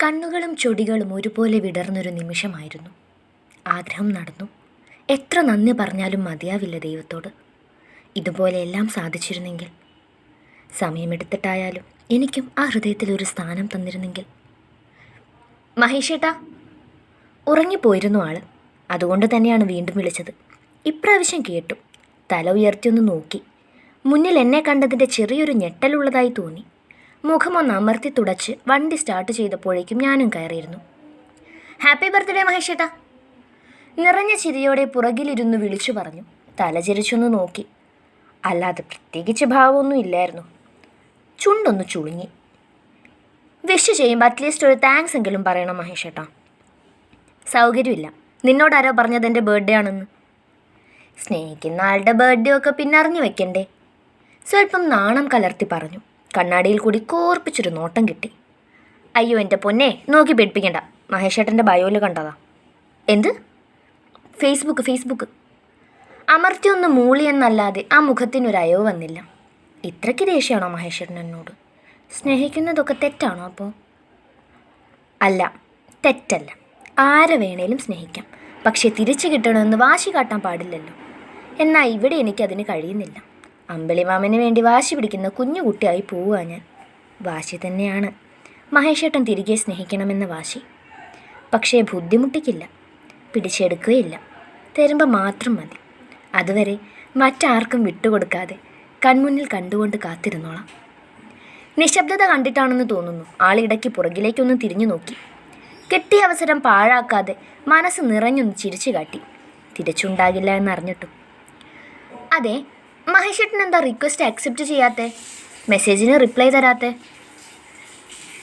കണ്ണുകളും ചൊടികളും ഒരുപോലെ വിടർന്നൊരു നിമിഷമായിരുന്നു. ആഗ്രഹം നടന്നു. എത്ര നന്ദി പറഞ്ഞാലും മതിയാവില്ല ദൈവത്തോട്. ഇതുപോലെ എല്ലാം സാധിച്ചിരുന്നെങ്കിൽ, സമയമെടുത്തിട്ടായാലും എനിക്കും ആ ഹൃദയത്തിലൊരു സ്ഥാനം തന്നിരുന്നെങ്കിൽ. മഹേഷേട്ടാ, ഉറങ്ങിപ്പോയിരുന്നു ആൾ. അതുകൊണ്ട് തന്നെയാണ് വീണ്ടും വിളിച്ചത്. ഇപ്രാവശ്യം കേട്ടു. തല ഉയർത്തിയൊന്ന് നോക്കി. മുന്നിൽ എന്നെ കണ്ടതിൻ്റെ ചെറിയൊരു ഞെട്ടലുള്ളതായി തോന്നി. മുഖമൊന്ന് അമർത്തി തുടച്ച് വണ്ടി സ്റ്റാർട്ട് ചെയ്തപ്പോഴേക്കും ഞാനും കയറിയിരുന്നു. ഹാപ്പി ബർത്ത്ഡേ മഹേഷേട്ടാ, നിറഞ്ഞ ചിരിയോടെ പുറകിലിരുന്ന് വിളിച്ചു പറഞ്ഞു. തലചിരിച്ചൊന്ന് നോക്കി. അല്ലാതെ പ്രത്യേകിച്ച് ഭാവമൊന്നും ഇല്ലായിരുന്നു. ചുണ്ടൊന്ന് ചുളുങ്ങി. വിഷ് ചെയ്യുമ്പോൾ അറ്റ്ലീസ്റ്റ് ഒരു താങ്ക്സ് എങ്കിലും പറയണം മഹേഷേട്ടാ. സൗകര്യമില്ല. നിന്നോടാരോ പറഞ്ഞത് എൻ്റെ ബർത്ത്ഡേ ആണെന്ന്. സ്നേഹിക്കുന്ന ആളുടെ ബർത്ത്ഡേ ഒക്കെ പിന്നെ അറിഞ്ഞു വെക്കണ്ടേ? സ്വല്പം നാണം കലർത്തി പറഞ്ഞു. കണ്ണാടിയിൽ കൂടി കോർപ്പിച്ചൊരു നോട്ടം കിട്ടി. അയ്യോ എൻ്റെ പൊന്നെ, നോക്കി പേടിപ്പിക്കണ്ട. മഹേഷേട്ടൻ്റെ ബയോയിൽ കണ്ടതാ. എന്ത്? ഫേസ്ബുക്ക്. അമർത്തിയൊന്ന് മൂളിയെന്നല്ലാതെ ആ മുഖത്തിനൊരയവ് വന്നില്ല. ഇത്രയ്ക്ക് ദേഷ്യമാണോ മഹേഷേട്ടൻ എന്നോട്? സ്നേഹിക്കുന്നതൊക്കെ തെറ്റാണോ അപ്പോൾ? അല്ല, തെറ്റല്ല. ആരെ വേണേലും സ്നേഹിക്കാം. പക്ഷേ തിരിച്ചു കിട്ടണമെന്ന് വാശി കാട്ടാൻ പാടില്ലല്ലോ. എന്നാൽ ഇവിടെ എനിക്കതിന് കഴിയുന്നില്ല. അമ്പിളിമാമന് വേണ്ടി വാശി പിടിക്കുന്ന കുഞ്ഞു കുട്ടിയായി പോവുക ഞാൻ. വാശി തന്നെയാണ് മഹേഷേട്ടൻ തിരികെ സ്നേഹിക്കണമെന്ന വാശി. പക്ഷേ ബുദ്ധിമുട്ടിക്കില്ല, പിടിച്ചെടുക്കുകയില്ല. തരുമ്പോൾ മാത്രം മതി. അതുവരെ മറ്റാർക്കും വിട്ടുകൊടുക്കാതെ കൺമുന്നിൽ കണ്ടുകൊണ്ട് കാത്തിരുന്നോളാം. നിശബ്ദത കണ്ടിട്ടാണെന്ന് തോന്നുന്നു ആളിടയ്ക്ക് പുറകിലേക്കൊന്ന് തിരിഞ്ഞു നോക്കി. കിട്ടിയ അവസരം പാഴാക്കാതെ മനസ്സ് നിറഞ്ഞൊന്ന് ചിരിച്ചു കാട്ടി. തിരിച്ചുണ്ടാകില്ല എന്നറിഞ്ഞിട്ടും. അതെ, മഹേഷേട്ടൻ എന്താ റിക്വസ്റ്റ് അക്സെപ്റ്റ് ചെയ്യാത്തേ? മെസ്സേജിന് റിപ്ലൈ തരാത്തേ?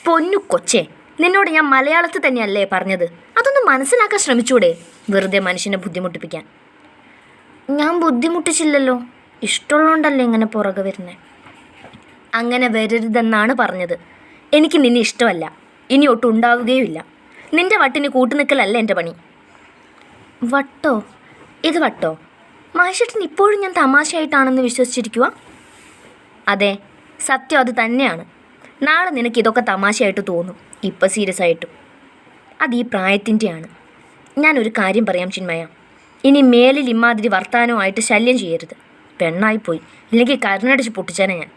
പൊന്നു കൊച്ചേ, നിന്നോട് ഞാൻ മലയാളത്തിൽ തന്നെയല്ലേ പറഞ്ഞത്? അതൊന്ന് മനസ്സിലാക്കാൻ ശ്രമിച്ചൂടെ? വെറുതെ മനുഷ്യനെ ബുദ്ധിമുട്ടിപ്പിക്കാൻ. ഞാൻ ബുദ്ധിമുട്ടിച്ചില്ലല്ലോ. ഇഷ്ടമുള്ളതുകൊണ്ടല്ലേ ഇങ്ങനെ പുറകെ വരുന്നേ? അങ്ങനെ വരരുതെന്നാണ് പറഞ്ഞത്. എനിക്ക് നിന്നെ ഇഷ്ടമല്ല, ഇനി ഒട്ടും ഉണ്ടാവുകയുമില്ല. നിന്റെ വട്ടിന് കൂട്ടുനിൽക്കലല്ല എൻ്റെ പണി. വട്ടോ? ഇത് വട്ടോ? മഹേഷേട്ടൻ ഇപ്പോഴും ഞാൻ തമാശയായിട്ടാണെന്ന് വിശ്വസിച്ചിരിക്കുക? അതെ, സത്യം അത് തന്നെയാണ്. നാളെ നിനക്ക് ഇതൊക്കെ തമാശയായിട്ട് തോന്നും, ഇപ്പം സീരിയസ് ആയിട്ടും. അത് ഈ പ്രായത്തിൻ്റെയാണ്. ഞാനൊരു കാര്യം പറയാം ചിന്മയ, ഇനി മേലിൽ ഇമാതിരി വർത്താനവുമായിട്ട് ശല്യം ചെയ്യരുത്. പെണ്ണായിപ്പോയി, ഇല്ലെങ്കിൽ കരുണടിച്ച് പൊട്ടിച്ചേനെ ഞാൻ.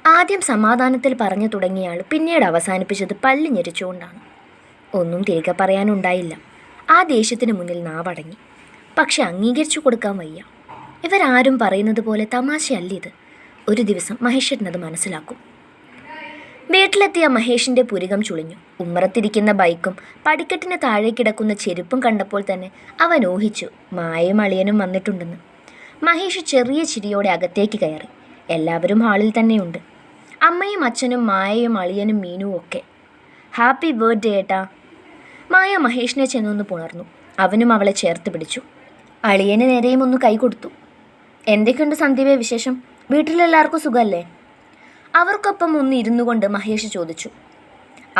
ആദ്യം സമാധാനത്തിൽ പറഞ്ഞു തുടങ്ങിയയാൾ പിന്നീട് അവസാനിപ്പിച്ചത് പല്ല് ഞെരിച്ചുകൊണ്ടാണ്. ഒന്നും തിരികെ പറയാനുണ്ടായില്ല. ആ ദേഷ്യത്തിന് മുന്നിൽ നാവടങ്ങി. പക്ഷെ അംഗീകരിച്ചു കൊടുക്കാൻ വയ്യ. ഇവരാരും പറയുന്നത് പോലെ തമാശയല്ലിത്. ഒരു ദിവസം മഹേഷേട്ടനത് മനസ്സിലാക്കും. വീട്ടിലെത്തിയ മഹേഷിൻ്റെ പുരികം ചുളിഞ്ഞു. ഉമ്മറത്തിരിക്കുന്ന ബൈക്കും പടിക്കെട്ടിന് താഴെ കിടക്കുന്ന ചെരുപ്പും കണ്ടപ്പോൾ തന്നെ അവൻ ഊഹിച്ചു മായയും അളിയനും വന്നിട്ടുണ്ടെന്ന്. മഹേഷ് ചെറിയ ചിരിയോടെ അകത്തേക്ക് കയറി. എല്ലാവരും ഹാളിൽ തന്നെയുണ്ട്. അമ്മയും അച്ഛനും മായയും അളിയനും മീനുവും ഒക്കെ. ഹാപ്പി ബർത്ത്ഡേ ഏട്ടാ. മായ മഹേഷിനെ ചെന്നൊന്ന് പുണർന്നു. അവനും അവളെ ചേർത്ത് പിടിച്ചു. അളിയന് നേരെയും ഒന്ന് കൈ കൊടുത്തു. എന്തൊക്കെയുണ്ട് സന്ദീപേ വിശേഷം? വീട്ടിലെല്ലാവർക്കും സുഖമല്ലേ? അവർക്കൊപ്പം ഒന്ന് ഇരുന്നു കൊണ്ട് മഹേഷ് ചോദിച്ചു.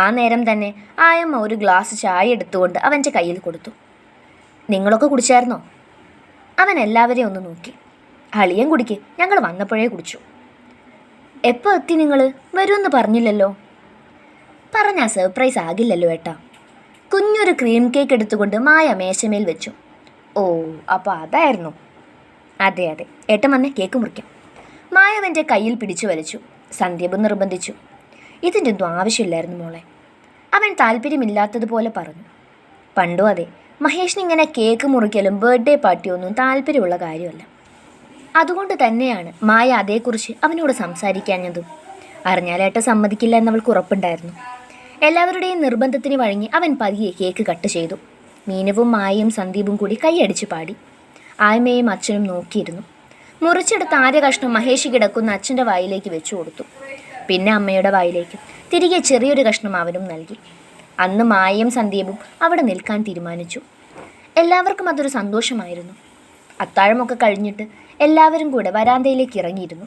ആ നേരം തന്നെ ആയമ്മ ഒരു ഗ്ലാസ് ചായ എടുത്തുകൊണ്ട് അവൻ്റെ കയ്യിൽ കൊടുത്തു. നിങ്ങളൊക്കെ കുടിച്ചായിരുന്നോ? അവൻ എല്ലാവരെയും ഒന്ന് നോക്കി. അളിയൻ കുടിക്ക്, ഞങ്ങൾ വന്നപ്പോഴേ കുടിച്ചു. എപ്പോൾ എത്തി നിങ്ങൾ? വരുമെന്ന് പറഞ്ഞില്ലല്ലോ. പറഞ്ഞാൽ സർപ്രൈസ് ആകില്ലല്ലോ ഏട്ടാ. കുഞ്ഞൊരു ക്രീം കേക്ക് എടുത്തുകൊണ്ട് മായ മേശമേൽ വെച്ചു. ഓ, അപ്പോൾ അതായിരുന്നു. അതെ, ഏട്ടൻ വന്നേ, കേക്ക് മുറിക്കാം. മായവൻ്റെ കയ്യിൽ പിടിച്ചു വലിച്ചു. സന്ദീപ് നിർബന്ധിച്ചു. ഇതിൻ്റെ ഒന്നും ആവശ്യമില്ലായിരുന്നു മോളെ. അവൻ താല്പര്യമില്ലാത്തതുപോലെ പറഞ്ഞു. പണ്ടോ അതെ, മഹേഷിനിങ്ങനെ കേക്ക് മുറിക്കലും ബർത്ത്ഡേ പാർട്ടിയൊന്നും താല്പര്യമുള്ള കാര്യമല്ല. അതുകൊണ്ട് തന്നെയാണ് മായ അതേക്കുറിച്ച് അവനോട് സംസാരിക്കാഞ്ഞതും. അറിഞ്ഞാലേട്ട സമ്മതിക്കില്ല എന്നവൾക്ക് ഉറപ്പുണ്ടായിരുന്നു. എല്ലാവരുടെയും നിർബന്ധത്തിന് വഴങ്ങി അവൻ പതിയെ കേക്ക് കട്ട് ചെയ്തു. മീനുവും മായയും സന്ദീപും കൂടി കൈയടിച്ച് പാടി. ആയ്മയും അച്ഛനും നോക്കിയിരുന്നു. മുറിച്ചെടുത്ത ആദ്യ കഷ്ണം മഹേഷ് കിടക്കുന്ന അച്ഛൻ്റെ വായിലേക്ക് വെച്ചു കൊടുത്തു. പിന്നെ അമ്മയുടെ വായിലേക്ക്. തിരികെ ചെറിയൊരു കഷ്ണം അവനും നൽകി. അന്ന് മായയും സന്ദീപും അവിടെ നിൽക്കാൻ തീരുമാനിച്ചു. എല്ലാവർക്കും അതൊരു സന്തോഷമായിരുന്നു. അത്താഴമൊക്കെ കഴിഞ്ഞിട്ട് എല്ലാവരും കൂടെ വരാന്തയിലേക്ക് ഇറങ്ങിയിരുന്നു.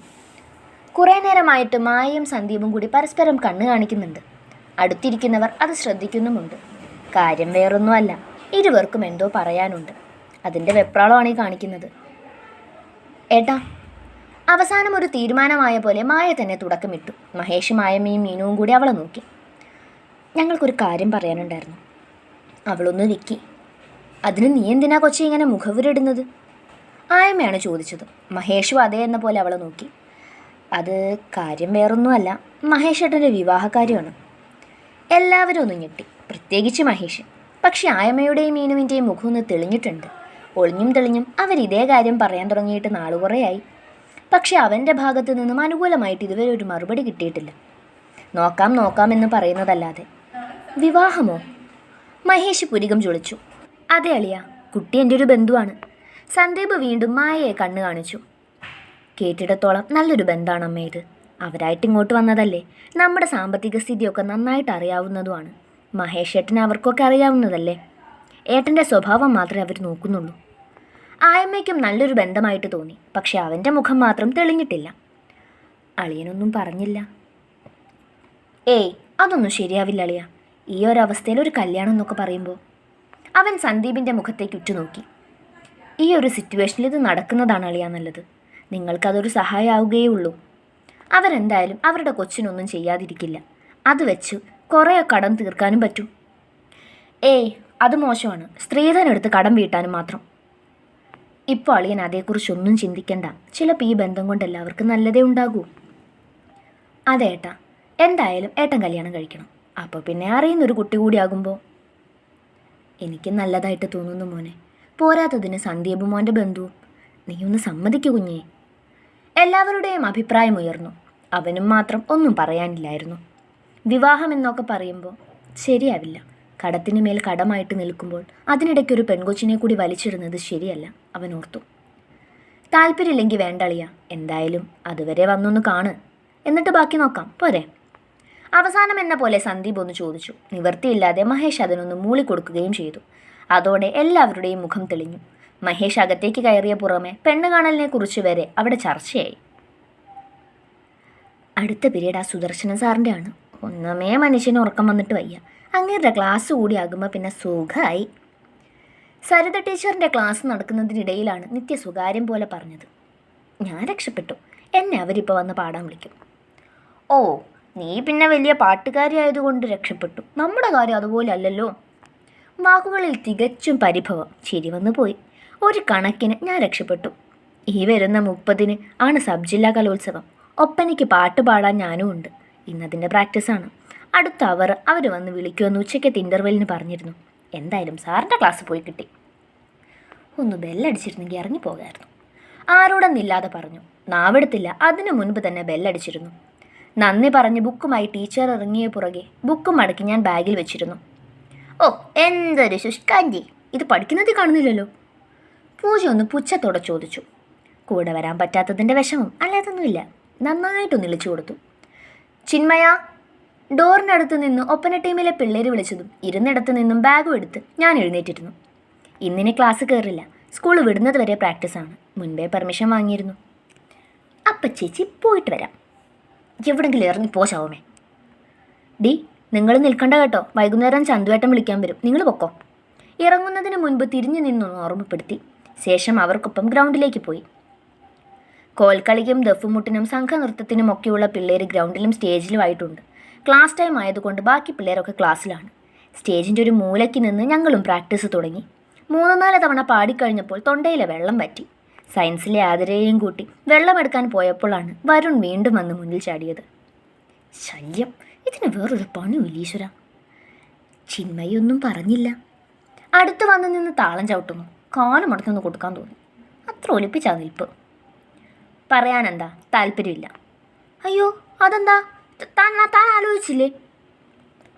കുറേ നേരമായിട്ട് മായയും സന്ദീപും കൂടി പരസ്പരം കണ്ണ് കാണിക്കുന്നുണ്ട്. അടുത്തിരിക്കുന്നവർ അത് ശ്രദ്ധിക്കുന്നുമുണ്ട്. കാര്യം വേറൊന്നുമല്ല, ഇരുവർക്കും എന്തോ പറയാനുണ്ട്. അതിൻ്റെ വെപ്രാളമാണ് ഈ കാണിക്കുന്നത്. ഏട്ടാ, അവസാനം ഒരു തീരുമാനമായ പോലെ മായ തന്നെ തുടക്കമിട്ടു. മഹേഷ് മായമ്മയും മീനുവും കൂടി അവളെ നോക്കി. ഞങ്ങൾക്കൊരു കാര്യം പറയാനുണ്ടായിരുന്നു. അവളൊന്ന് വിക്കി. അതിന് നീ എന്തിനാ കൊച്ചി ഇങ്ങനെ മുഖവുരിടുന്നത്? ആയമ്മയാണ് ചോദിച്ചത്. മഹേഷും അതേ എന്ന പോലെ അവളെ നോക്കി. അത് കാര്യം വേറൊന്നുമല്ല, മഹേഷ് ഏട്ടൻ്റെ വിവാഹകാര്യമാണ്. എല്ലാവരും ഒന്ന് ഞെട്ടി, പ്രത്യേകിച്ച് മഹേഷ്. പക്ഷെ ആയമ്മയുടെയും മീനുവിൻ്റെയും മുഖം ഒന്ന് തെളിഞ്ഞിട്ടുണ്ട്. ഒളിഞ്ഞും തെളിഞ്ഞും അവരിതേ കാര്യം പറയാൻ തുടങ്ങിയിട്ട് നാളുകുറേയായി. പക്ഷെ അവൻ്റെ ഭാഗത്തു നിന്നും അനുകൂലമായിട്ട് ഇതുവരെ ഒരു മറുപടി കിട്ടിയിട്ടില്ല. നോക്കാമെന്ന് പറയുന്നതല്ലാതെ. വിവാഹമോ? മഹേഷ് പുരികം ചൊളിച്ചു. അതെ അളിയ, കുട്ടി എൻ്റെ ഒരു ബന്ധുവാണ്. സന്ദീപ് വീണ്ടും മായയെ കണ്ണു കാണിച്ചു. കേട്ടിടത്തോളം നല്ലൊരു ബന്ധമാണ് അമ്മ ഇത്. അവരായിട്ട് ഇങ്ങോട്ട് വന്നതല്ലേ. നമ്മുടെ സാമ്പത്തിക സ്ഥിതിയൊക്കെ നന്നായിട്ട് അറിയാവുന്നതുമാണ്. മഹേഷ് ഏട്ടനെ അവർക്കൊക്കെ അറിയാവുന്നതല്ലേ. ഏട്ടൻ്റെ സ്വഭാവം മാത്രമേ അവർ നോക്കുന്നുള്ളൂ. ആയമ്മയ്ക്കും നല്ലൊരു ബന്ധമായിട്ട് തോന്നി. പക്ഷെ അവൻ്റെ മുഖം മാത്രം തെളിഞ്ഞിട്ടില്ല. അളിയനൊന്നും പറഞ്ഞില്ല. ഏയ്, അതൊന്നും ശരിയാവില്ല അളിയ. ഈ ഒരവസ്ഥയിൽ ഒരു കല്യാണം എന്നൊക്കെ പറയുമ്പോൾ. അവൻ സന്ദീപിൻ്റെ മുഖത്തേക്ക് ഉറ്റുനോക്കി. ഈ ഒരു സിറ്റുവേഷനിൽ ഇത് നടക്കുന്നതാണ് അളിയ നല്ലത്. നിങ്ങൾക്കതൊരു സഹായമാവുകയേ ഉള്ളൂ. അവരെന്തായാലും അവരുടെ കൊച്ചിനൊന്നും ചെയ്യാതിരിക്കില്ല. അത് വെച്ച് കുറേ കടം തീർക്കാനും പറ്റും. ഏയ്, അത് മോശമാണ്. സ്ത്രീധനെടുത്ത് കടം വീട്ടാനും മാത്രം. ഇപ്പോൾ അളിയൻ അതേക്കുറിച്ചൊന്നും ചിന്തിക്കണ്ട. ചിലപ്പോൾ ഈ ബന്ധം കൊണ്ട് എല്ലാവർക്കും നല്ലതേ ഉണ്ടാകൂ. അതെ ഏട്ടാ, എന്തായാലും ഏട്ടൻ കല്യാണം കഴിക്കണം. അപ്പോൾ പിന്നെ അറിയുന്നൊരു കുട്ടി കൂടിയാകുമ്പോൾ എനിക്ക് നല്ലതായിട്ട് തോന്നുന്നു മോനെ. പോരാത്തതിന് സന്ദീപ് മോൻ്റെ ബന്ധുവും. നീ ഒന്ന് സമ്മതിക്കു കുഞ്ഞേ. എല്ലാവരുടെയും അഭിപ്രായം ഉയർന്നു. അവനും മാത്രം ഒന്നും പറയാനില്ലായിരുന്നു. വിവാഹം എന്നൊക്കെ പറയുമ്പോൾ ശരിയാവില്ല. കടത്തിന് മേൽ കടമായിട്ട് നിൽക്കുമ്പോൾ അതിനിടയ്ക്കൊരു പെൺകൊച്ചിനെ കൂടി വലിച്ചിടുന്നത് ശരിയല്ല, അവൻ ഓർത്തു. താല്പര്യമില്ലെങ്കിൽ വേണ്ടളിയ. എന്തായാലും അതുവരെ വന്നൊന്ന് കാണ്, എന്നിട്ട് ബാക്കി നോക്കാം പോരെ. അവസാനം എന്ന പോലെ സന്ദീപ് ഒന്ന് ചോദിച്ചു. നിവൃത്തിയില്ലാതെ മഹേഷ് അതിനൊന്ന് മൂളിക്കൊടുക്കുകയും ചെയ്തു. അതോടെ എല്ലാവരുടെയും മുഖം തെളിഞ്ഞു. മഹേഷ് അകത്തേക്ക് കയറിയ പുറമെ പെണ്ണ് കാണലിനെ കുറിച്ച് വരെ അവിടെ ചർച്ചയായി. അടുത്ത പീരീഡ് ആ സുദർശന സാറിൻ്റെ ആണ്. ഒന്നുമേ മനുഷ്യന് ഉറക്കം വന്നിട്ട് വയ്യ. അങ്ങേരുടെ ക്ലാസ് കൂടിയാകുമ്പോൾ പിന്നെ സുഖമായി. സരിത ടീച്ചറിൻ്റെ ക്ലാസ് നടക്കുന്നതിനിടയിലാണ് നിത്യ സ്വകാര്യം പോലെ പറഞ്ഞത്. ഞാൻ രക്ഷപ്പെട്ടു. എന്നെ അവരിപ്പോൾ വന്ന് പാടാൻ വിളിക്കും. ഓ, നീ പിന്നെ വലിയ പാട്ടുകാരി ആയതുകൊണ്ട് രക്ഷപ്പെട്ടു. നമ്മുടെ കാര്യം അതുപോലെ അല്ലല്ലോ. വാക്കുകളിൽ തികച്ചും പരിഭവം. ചിരി വന്നു പോയി. ഒരു കണക്കിന് ഞാൻ രക്ഷപ്പെട്ടു. ഈ വരുന്ന 30-ന് ആണ് സബ് ജില്ലാ കലോത്സവം. ഒപ്പനയ്ക്ക് പാട്ട് പാടാൻ ഞാനും ഉണ്ട്. ഇന്നതിൻ്റെ പ്രാക്ടീസാണ്. അടുത്ത അവർ വന്ന് വിളിക്കുമെന്ന് ഉച്ചയ്ക്കത്തെ ഇൻ്റർവെല്ലിന് പറഞ്ഞിരുന്നു. എന്തായാലും സാറിൻ്റെ ക്ലാസ് പോയി കിട്ടി. ഒന്ന് ബെല്ലടിച്ചിരുന്നെങ്കിൽ ഇറങ്ങിപ്പോകായിരുന്നു. ആരോടെന്നില്ലാതെ പറഞ്ഞു. നാവെടുത്തില്ല. അതിനു മുൻപ് തന്നെ ബെല്ലടിച്ചിരുന്നു. നന്ദി പറഞ്ഞ് ബുക്കുമായി ടീച്ചർ ഇറങ്ങിയ പുറകെ ബുക്കും മടക്കി ഞാൻ ബാഗിൽ വെച്ചിരുന്നു. ഓ, എന്തൊരു ശുഷ്കാന്തി! ഇത് പഠിക്കുന്നത് കാണുന്നില്ലല്ലോ. പൂജ ഒന്ന് പുച്ഛത്തോടെ ചോദിച്ചു. കൂടെ വരാൻ പറ്റാത്തതിൻ്റെ വിഷമം അല്ലാതൊന്നുമില്ല. നന്നായിട്ടൊന്ന് ഇളിച്ചു കൊടുത്തു. ചിന്മയ! ഡോറിനടുത്ത് നിന്ന് ഒപ്പന ടീമിലെ പിള്ളേർ വിളിച്ചതും ഇരുന്നിടത്ത് നിന്നും ബാഗും എടുത്ത് ഞാൻ എഴുന്നേറ്റിരുന്നു. ഇന്നിന് ക്ലാസ് കയറില്ല. സ്കൂൾ വിടുന്നത് വരെ പ്രാക്ടീസാണ്. മുൻപേ പെർമിഷൻ വാങ്ങിയിരുന്നു. അപ്പം ചേച്ചി പോയിട്ട് വരാം. എവിടെങ്കിലും ഇറങ്ങിപ്പോ ശവമേ. ഡി, നിങ്ങൾ നിൽക്കണ്ട കേട്ടോ. വൈകുന്നേരം ചന്തുവേട്ടൻ വിളിക്കാൻ വരും. നിങ്ങൾ പൊക്കോ. ഇറങ്ങുന്നതിന് മുൻപ് തിരിഞ്ഞു നിന്നൊന്ന് ഓർമ്മപ്പെടുത്തി. ശേഷം അവർക്കൊപ്പം ഗ്രൗണ്ടിലേക്ക് പോയി. കോൽക്കളിക്കും ദഫുമുട്ടിനും സംഘനൃത്തത്തിനുമൊക്കെയുള്ള പിള്ളേർ ഗ്രൗണ്ടിലും സ്റ്റേജിലുമായിട്ടുണ്ട്. ക്ലാസ് ടൈം ആയതുകൊണ്ട് ബാക്കി പിള്ളേരൊക്കെ ക്ലാസ്സിലാണ്. സ്റ്റേജിൻ്റെ ഒരു മൂലയ്ക്ക് നിന്ന് ഞങ്ങളും പ്രാക്ടീസ് തുടങ്ങി. 3-4 തവണ പാടിക്കഴിഞ്ഞപ്പോൾ തൊണ്ടയിലെ വെള്ളം പറ്റി. സയൻസിലെ ആതിരയെയും കൂട്ടി വെള്ളമെടുക്കാൻ പോയപ്പോഴാണ് വരുൺ വീണ്ടും വന്ന് മുന്നിൽ ചാടിയത്. ശല്യം! ഇതിന് വേറൊരു പണിയില്ല ഈശ്വര. ചിന്മയൊന്നും പറഞ്ഞില്ല. അടുത്ത് വന്ന് നിന്ന് താളം ചവിട്ടുന്നു. കാലും അടുത്തൊന്ന് കൊടുക്കാൻ തോന്നി. അത്ര ഒലിപ്പിച്ചാ നിൽപ്പ്. പറയാനെന്താ? താല്പര്യമില്ല. അയ്യോ, അതെന്താ? താൻ ആലോചിച്ചില്ലേ?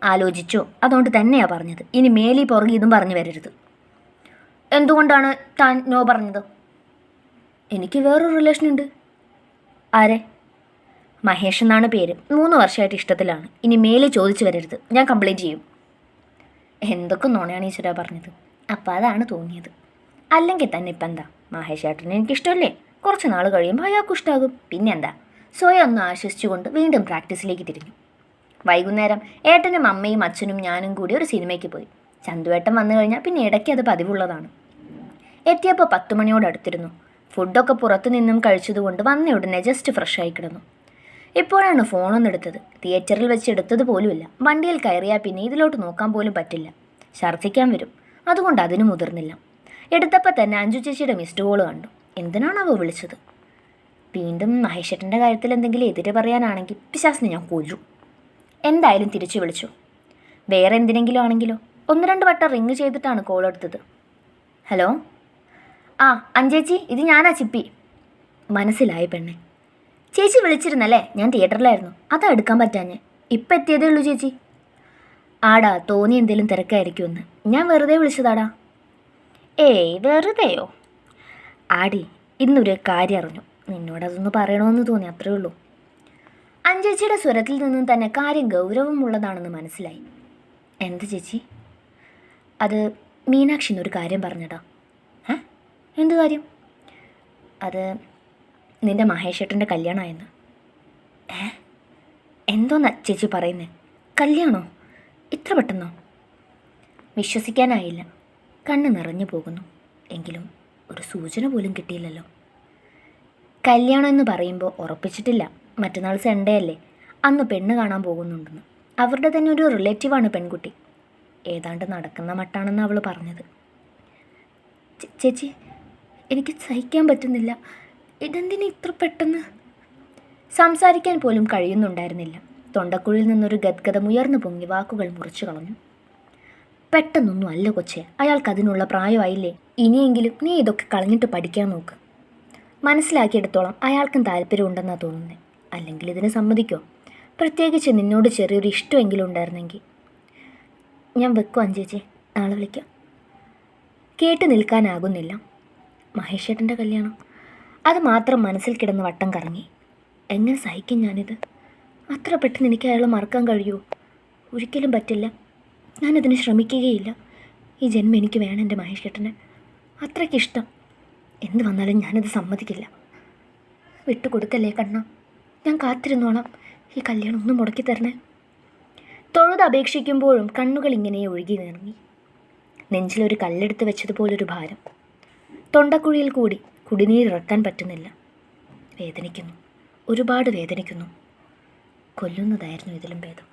ആലോചിച്ചോ? അതുകൊണ്ട് തന്നെയാണ് പറഞ്ഞത്. ഇനി മേലി പുറകെ ഇതും പറഞ്ഞു വരരുത്. എന്തുകൊണ്ടാണ് താൻ നോ പറഞ്ഞത്? എനിക്ക് വേറൊരു റിലേഷൻ ഉണ്ട്. ആരെ? മഹേഷ് എന്നാണ് പേര്. 3 വർഷമായിട്ട് ഇഷ്ടത്തിലാണ്. ഇനി മേലെ ചോദിച്ചു വരരുത്. ഞാൻ കംപ്ലൈൻറ്റ് ചെയ്യും. എന്തൊക്കെ നുണയാണ് ഈശ്വര പറഞ്ഞത്. അപ്പം അതാണ് തോന്നിയത്. അല്ലെങ്കിൽ തന്നെ ഇപ്പം എന്താ? മഹേഷ് ഏട്ടനെ എനിക്കിഷ്ടമല്ലേ? കുറച്ച് നാൾ കഴിയുമ്പോൾ അയാൾക്കും ഇഷ്ടമാകും. പിന്നെന്താ? സ്വയം ഒന്ന് ആശ്വസിച്ചുകൊണ്ട് വീണ്ടും പ്രാക്ടീസിലേക്ക് തിരിഞ്ഞു. വൈകുന്നേരം ഏട്ടനും അമ്മയും അച്ഛനും ഞാനും കൂടി ഒരു സിനിമയ്ക്ക് പോയി. ചന്തുവേട്ടൻ വന്നു കഴിഞ്ഞാൽ പിന്നെ ഇടയ്ക്ക് അത് പതിവുള്ളതാണ്. എത്തിയപ്പോൾ 10 മണിയോട് അടുത്തിരുന്നു. ഫുഡൊക്കെ പുറത്തു നിന്നും കഴിച്ചതുകൊണ്ട് വന്ന ഉടനെ ജസ്റ്റ് ഫ്രഷായി കിടന്നു. ഇപ്പോഴാണ് ഫോണൊന്നെടുത്തത്. തിയേറ്ററിൽ വെച്ച് എടുത്തത് പോലുമില്ല. വണ്ടിയിൽ കയറിയാൽ പിന്നെ ഇതിലോട്ട് നോക്കാൻ പോലും പറ്റില്ല. ഛർദ്ദിക്കാൻ വരും. അതുകൊണ്ട് അതിന് മുതിർന്നില്ല. എടുത്തപ്പോൾ തന്നെ അഞ്ജു ചേച്ചിയുടെ മിസ്ഡ് കോൾ കണ്ടു. എന്തിനാണാവോ വിളിച്ചത്? വീണ്ടും മഹേഷേട്ടൻ്റെ കാര്യത്തിൽ എന്തെങ്കിലും എതിരെ പറയാനാണെങ്കിൽ പിശാസിനെ ഞാൻ കൊല്ലും. എന്തായാലും തിരിച്ചു വിളിച്ചു. വേറെ എന്തിനെങ്കിലും ആണെങ്കിലോ? 1-2 വട്ടം റിങ് ചെയ്തിട്ടാണ് കോൾ എടുത്തത്. ഹലോ, ആ അഞ്ജേച്ചി, ഇത് ഞാനാ ചിപ്പി. മനസ്സിലായി പെണ്ണെ. ചേച്ചി വിളിച്ചിരുന്നല്ലേ? ഞാൻ തിയേറ്ററിലായിരുന്നു, അതാ എടുക്കാൻ പറ്റാഞ്ഞ്. ഇപ്പം എത്തിയതേ ഉള്ളൂ ചേച്ചി. ആടാ, തോന്നി എന്തെങ്കിലും തിരക്കായിരിക്കുമെന്ന്. ഞാൻ വെറുതെ വിളിച്ചതാടാ. ഏയ് വെറുതെയോ? ആടി, ഇന്നൊരു കാര്യം അറിഞ്ഞു. നിന്നോടതൊന്ന് പറയണമെന്ന് തോന്നി, അത്രേ ഉള്ളൂ. അഞ്ജേച്ചിയുടെ സ്വരത്തിൽ നിന്നും തന്നെ കാര്യം ഗൗരവമുള്ളതാണെന്ന് മനസ്സിലായി. എന്ത് ചേച്ചി? അത് മീനാക്ഷിന്നൊരു കാര്യം പറഞ്ഞടാ. എന്ത് കാര്യം? അത് നിൻ്റെ മഹേഷേട്ടൻ്റെ കല്യാണമായെന്ന്. എന്തോന്നാ ചേച്ചി പറയുന്നേ? കല്യാണോ? ഇത്ര പെട്ടെന്നോ? വിശ്വസിക്കാനായില്ല. കണ്ണ് നിറഞ്ഞു പോകുന്നു. എങ്കിലും ഒരു സൂചന പോലും കിട്ടിയില്ലല്ലോ. കല്യാണം എന്ന് പറയുമ്പോൾ ഉറപ്പിച്ചിട്ടില്ല. മറ്റന്നാൾ സൺഡേ അല്ലേ, അന്ന് പെണ്ണ് കാണാൻ പോകുന്നുണ്ടെന്ന്. അവരുടെ തന്നെ ഒരു റിലേറ്റീവാണ് പെൺകുട്ടി. ഏതാണ്ട് നടക്കുന്ന മട്ടാണെന്ന് അവൾ പറഞ്ഞത്. ചേച്ചി, എനിക്ക് സഹിക്കാൻ പറ്റുന്നില്ല. ഇതെന്തിനാ ഇത്ര പെട്ടെന്ന്? സംസാരിക്കാൻ പോലും കഴിയുന്നുണ്ടായിരുന്നില്ല. തൊണ്ടക്കുഴിയിൽ നിന്നൊരു ഗദ്ഗതം ഉയർന്നു പൊങ്ങി വാക്കുകൾ മുറിച്ചു കളഞ്ഞു. പെട്ടെന്നൊന്നും അല്ല കൊച്ചേ, അയാൾക്കതിനുള്ള പ്രായമായില്ലേ. ഇനിയെങ്കിലും നീ ഇതൊക്കെ കളഞ്ഞിട്ട് പഠിക്കാൻ നോക്ക്. മനസ്സിലാക്കിയെടുത്തോളം അയാൾക്കും താല്പര്യമുണ്ടെന്നാണ് തോന്നുന്നത്. അല്ലെങ്കിൽ ഇതിന് സമ്മതിക്കോ? പ്രത്യേകിച്ച് നിന്നോട് ചെറിയൊരു ഇഷ്ടമെങ്കിലും ഉണ്ടായിരുന്നെങ്കിൽ. ഞാൻ വെക്കും അഞ്ജേച്ചി, നാളെ വിളിക്കാം. കേട്ട് നിൽക്കാനാകുന്നില്ല. മഹേഷേട്ടൻ്റെ കല്യാണം, അത് മാത്രം മനസ്സിൽ കിടന്ന് വട്ടം കറങ്ങി. എങ്ങനെ സഹിക്കും ഞാനിത്? അത്ര പെട്ടെന്ന് എനിക്ക് അയാളെ മറക്കാൻ കഴിയുമോ? ഒരിക്കലും പറ്റില്ല. ഞാനതിന് ശ്രമിക്കുകയില്ല. ഈ ജന്മം എനിക്ക് വേണം എൻ്റെ മഹേഷേട്ടനെ. അത്രയ്ക്കിഷ്ടം. എന്ത് വന്നാലും ഞാനത് സമ്മതിക്കില്ല. വിട്ടുകൊടുക്കല്ലേ കണ്ണ, ഞാൻ കാത്തിരുന്നോളാം. ഈ കല്യാണം ഒന്നും മുടക്കി തരണേ. തൊഴുത് അപേക്ഷിക്കുമ്പോഴും കണ്ണുകൾ ഇങ്ങനെ ഒഴുകി നീങ്ങി. നെഞ്ചിലൊരു കല്ലെടുത്ത് വെച്ചതുപോലൊരു ഭാരം. തൊണ്ടക്കുഴിയിൽ കൂടി കുടിനീരിറക്കാൻ പറ്റുന്നില്ല. വേദനിക്കുന്നു, ഒരുപാട് വേദനിക്കുന്നു. കൊല്ലുന്നതായിരുന്നു ഇതിലും ഭേദം.